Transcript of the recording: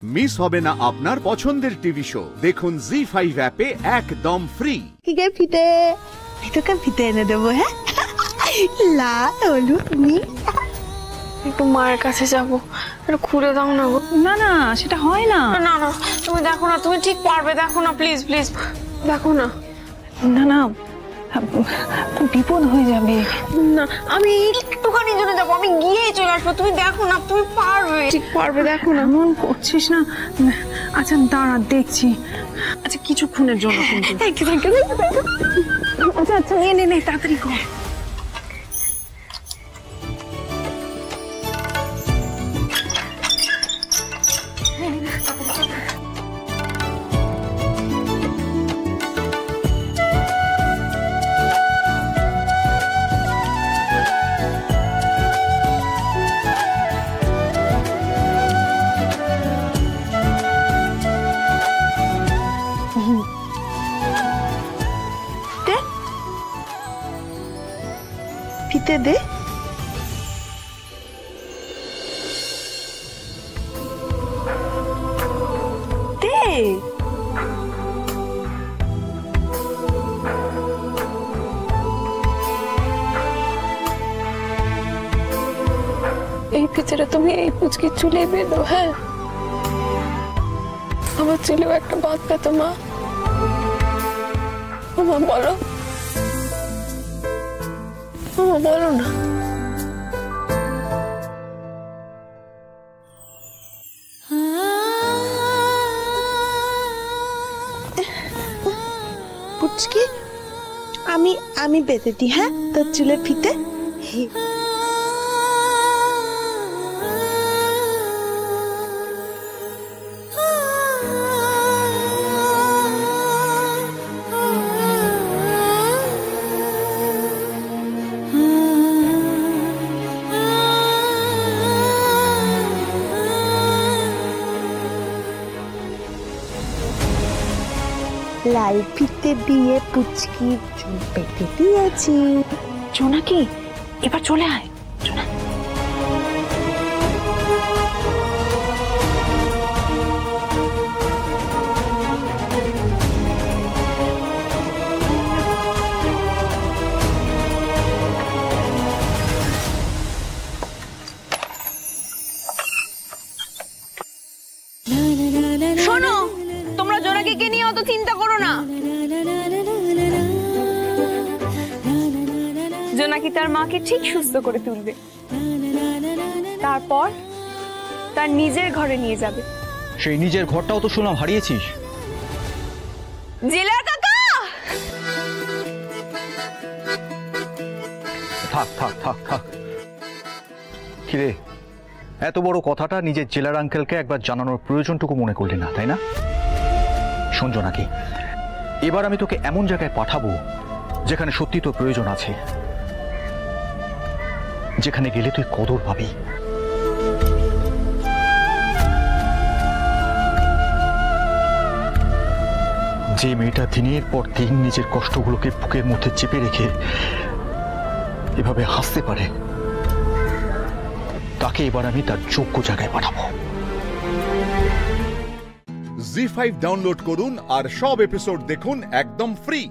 Miss হবে না আপনার পছন্দের টিভি শো। দেখুন জি5 অ্যাপে একদম ফ্রি। ফিতে তোকে ফিতে এনে দেবো। হ্যাঁ, লাল হলুদ নীল। একটু মায়ের কাছে যাবো, একটু খুলে দাও না গো। না না, সেটা হয় না। না না, তুমি দেখো না, তুমি ঠিক পারবে, দেখো না প্লিজ প্লিজ, দেখো না। না না, বিপদ হয়ে যাবে। না, আমি একটুখানি জন্য যাবো, আমি গিয়েই চলে আসবো। তুমি দেখো না, তুমি পারবে, ঠিক পারবে, দেখো না। এমন করছিস না। আচ্ছা দাঁড়া, দেখছি। আচ্ছা কিছুক্ষণের জন্য কিন্তু। আচ্ছা আচ্ছা, নে তাড়াতাড়ি কর। ফিতে দে। দে। এই ফিতেটা তুমি এই পুচকি চুলে বেঁধো। হ্যাঁ, আমার চুলেও একটা বাদ পেতো মা। মা বলো, মা বলো না। পুচকি, আমি বেঁধে দিই। হ্যাঁ, তোর চুলের ফিতে। লাল ফিতে দিয়ে পুচকির চুল বেঁধে দিয়েছি। জোনাকি, এবার চলে আয়। জোনা, শোনো, তোমরা জোনাকিকে নিয়ে অত চিন্তা করো না। জোনাকি তার মাকে ঠিক সুস্থ করে তুলবে, তারপর তার নিজের ঘরে নিয়ে যাবে। সেই নিজের ঘরটাও তো শুনলাম হারিয়েছিস। জেলা কাকা, থাক থাক থাক থাক। কিরে, এত বড় কথাটা নিজের জেলার আঙ্কেলকে একবার জানানোর প্রয়োজনটুকু মনে করলি না, তাই না? শোন জোনাকি, এবার আমি তোকে এমন জায়গায় পাঠাবো যেখানে সত্যি তোর প্রয়োজন আছে, যেখানে গেলে তুই কদর পাবি। যে মেয়েটা দিনের পর দিন নিজের কষ্টগুলোকে বুকের মধ্যে চেপে রেখে এভাবে হাসতে পারে, তাকে এবার আমি তার যোগ্য জায়গায় পাঠাবো। জি5 ডাউনলোড করুন আর সব এপিসোড দেখুন একদম ফ্রি।